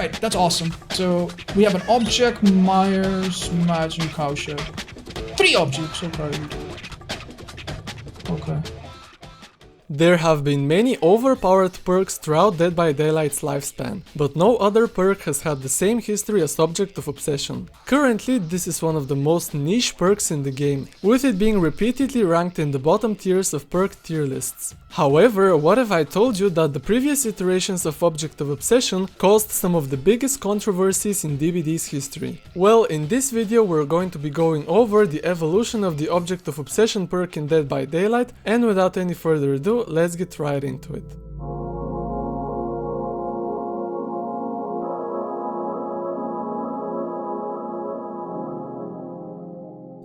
Alright, that's awesome. So we have an object, Myers, Imagine, Cowshed. 3 objects, okay. Okay. There have been many overpowered perks throughout Dead by Daylight's lifespan, but no other perk has had the same history as Object of Obsession. Currently, this is one of the most niche perks in the game, with it being repeatedly ranked in the bottom tiers of perk tier lists. However, what if I told you that the previous iterations of Object of Obsession caused some of the biggest controversies in DBD's history? Well, in this video we're going to be going over the evolution of the Object of Obsession perk in Dead by Daylight, and without any further ado, let's get right into it.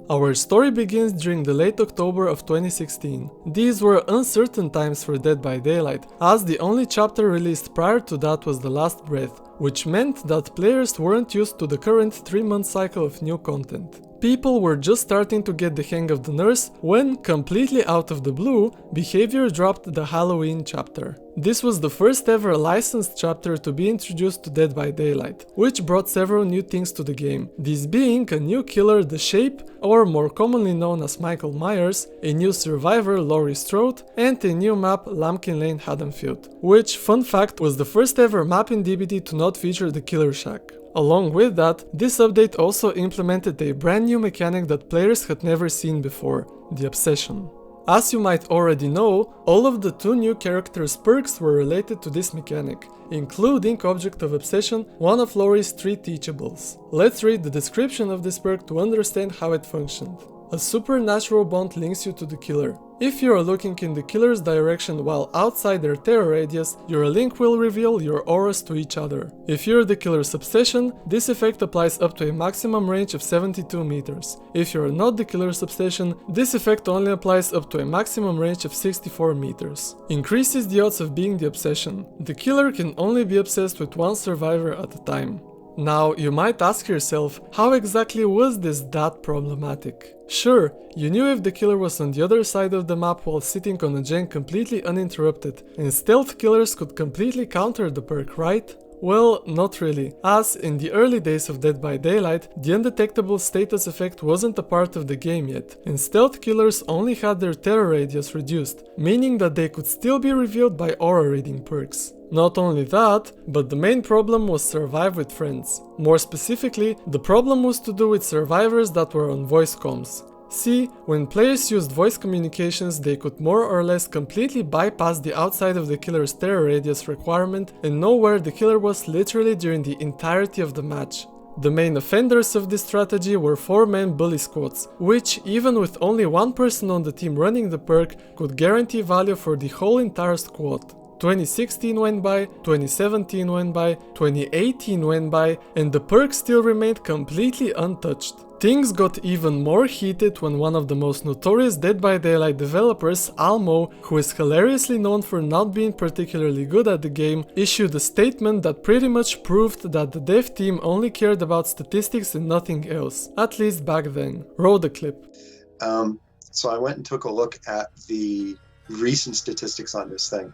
Our story begins during the late October of 2016. These were uncertain times for Dead by Daylight, as the only chapter released prior to that was The Last Breath, which meant that players weren't used to the current 3-month cycle of new content. People were just starting to get the hang of the nurse when, completely out of the blue, Behavior dropped the Halloween chapter. This was the first ever licensed chapter to be introduced to Dead by Daylight, which brought several new things to the game, these being a new killer, The Shape, or more commonly known as Michael Myers, a new survivor, Laurie Strode, and a new map, Lambkin Lane Haddonfield, which, fun fact, was the first ever map in DBD to not feature the Killer Shack. Along with that, this update also implemented a brand new mechanic that players had never seen before, the Obsession. As you might already know, all of the 2 new characters' perks were related to this mechanic, including Object of Obsession, one of Laurie's 3 teachables. Let's read the description of this perk to understand how it functioned. A supernatural bond links you to the killer. If you are looking in the killer's direction while outside their terror radius, your link will reveal your auras to each other. If you're the killer's obsession, this effect applies up to a maximum range of 72 meters. If you're not the killer's obsession, this effect only applies up to a maximum range of 64 meters. Increases the odds of being the obsession. The killer can only be obsessed with 1 survivor at a time. Now, you might ask yourself, how exactly was this that problematic? Sure, you knew if the killer was on the other side of the map while sitting on a gen completely uninterrupted, and stealth killers could completely counter the perk, right? Well, not really, as in the early days of Dead by Daylight, the undetectable status effect wasn't a part of the game yet, and stealth killers only had their terror radius reduced, meaning that they could still be revealed by aura reading perks. Not only that, but the main problem was survive with friends. More specifically, the problem was to do with survivors that were on voice comms. See, when players used voice communications, they could more or less completely bypass the outside of the killer's terror radius requirement and know where the killer was literally during the entirety of the match. The main offenders of this strategy were 4-man bully squads, which, even with only 1 person on the team running the perk, could guarantee value for the whole entire squad. 2016 went by, 2017 went by, 2018 went by, and the perk still remained completely untouched. Things got even more heated when one of the most notorious Dead by Daylight developers, Almo, who is hilariously known for not being particularly good at the game, issued a statement that pretty much proved that the dev team only cared about statistics and nothing else, at least back then. Roll the clip. So I went and took a look at the recent statistics on this thing,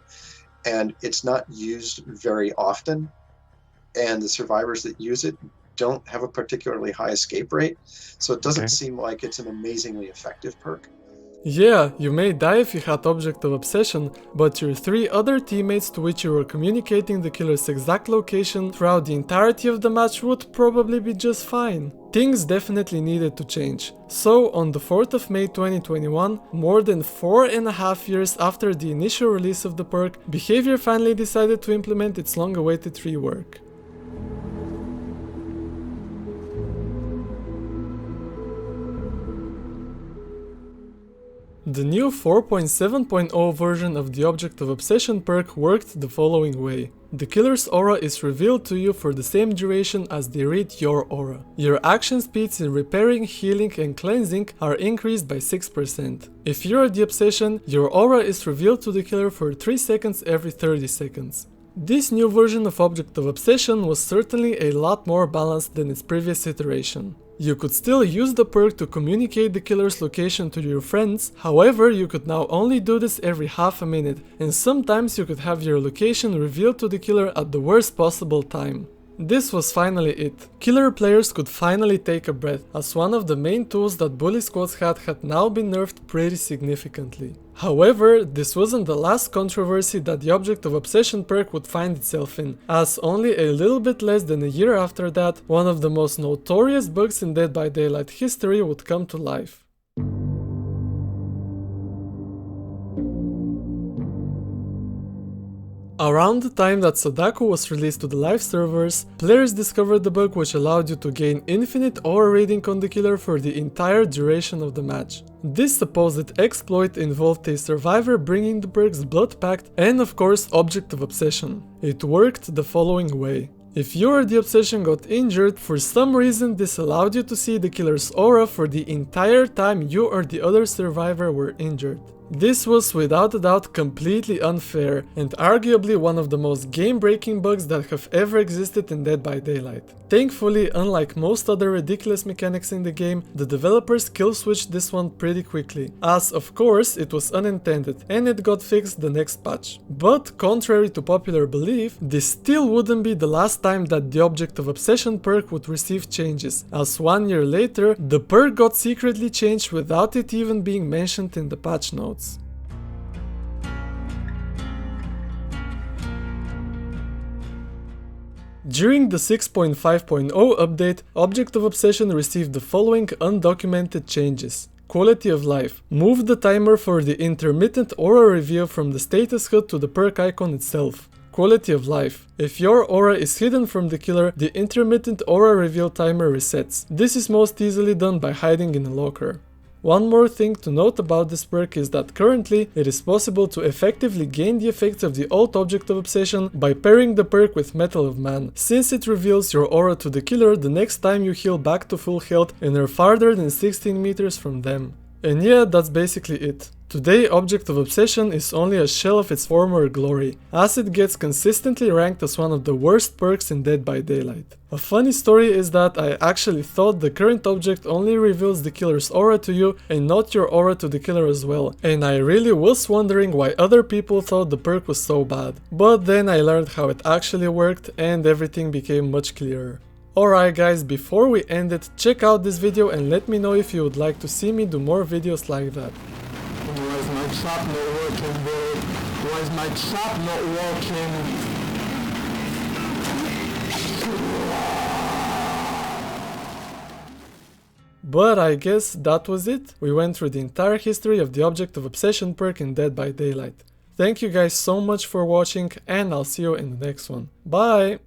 and it's not used very often, and the survivors that use it don't have a particularly high escape rate, so it doesn't seem like it's an amazingly effective perk. Yeah, you may die if you had Object of Obsession, but your 3 other teammates to which you were communicating the killer's exact location throughout the entirety of the match would probably be just fine. Things definitely needed to change. So, on the 4th of May 2021, more than 4.5 years after the initial release of the perk, Behavior finally decided to implement its long-awaited rework. The new 4.7.0 version of the Object of Obsession perk worked the following way. The killer's aura is revealed to you for the same duration as they read your aura. Your action speeds in repairing, healing and cleansing are increased by 6%. If you are the obsession, your aura is revealed to the killer for 3 seconds every 30 seconds. This new version of Object of Obsession was certainly a lot more balanced than its previous iteration. You could still use the perk to communicate the killer's location to your friends, however you could now only do this every half a minute, and sometimes you could have your location revealed to the killer at the worst possible time. This was finally it. Killer players could finally take a breath, as one of the main tools that bully squads had now been nerfed pretty significantly. However, this wasn't the last controversy that the Object of Obsession perk would find itself in, as only a little bit less than a year after that, one of the most notorious bugs in Dead by Daylight history would come to life. Around the time that Sadako was released to the live servers, players discovered the bug which allowed you to gain infinite aura rating on the killer for the entire duration of the match. This supposed exploit involved a survivor bringing the perks Blood Pact and of course Object of Obsession. It worked the following way. If you or the obsession got injured, for some reason this allowed you to see the killer's aura for the entire time you or the other survivor were injured. This was without a doubt completely unfair and arguably one of the most game-breaking bugs that have ever existed in Dead by Daylight. Thankfully, unlike most other ridiculous mechanics in the game, the developers kill-switched this one pretty quickly, as of course it was unintended and it got fixed the next patch. But contrary to popular belief, this still wouldn't be the last time that the Object of Obsession perk would receive changes, as 1 year later, the perk got secretly changed without it even being mentioned in the patch notes. During the 6.5.0 update, Object of Obsession received the following undocumented changes. Quality of life. Move the timer for the intermittent aura reveal from the status HUD to the perk icon itself. Quality of life. If your aura is hidden from the killer, the intermittent aura reveal timer resets. This is most easily done by hiding in a locker. One more thing to note about this perk is that currently it is possible to effectively gain the effects of the old Object of Obsession by pairing the perk with Metal of Man, since it reveals your aura to the killer the next time you heal back to full health and are farther than 16 meters from them. And yeah, that's basically it. Today, Object of Obsession is only a shell of its former glory, as it gets consistently ranked as one of the worst perks in Dead by Daylight. A funny story is that I actually thought the current object only reveals the killer's aura to you and not your aura to the killer as well, and I really was wondering why other people thought the perk was so bad. But then I learned how it actually worked and everything became much clearer. Alright guys, before we end it, check out this video and let me know if you would like to see me do more videos like that. Why is my chop not working, bro? Why is my chop not working? But I guess that was it. We went through the entire history of the Object of Obsession perk in Dead by Daylight. Thank you guys so much for watching and I'll see you in the next one. Bye!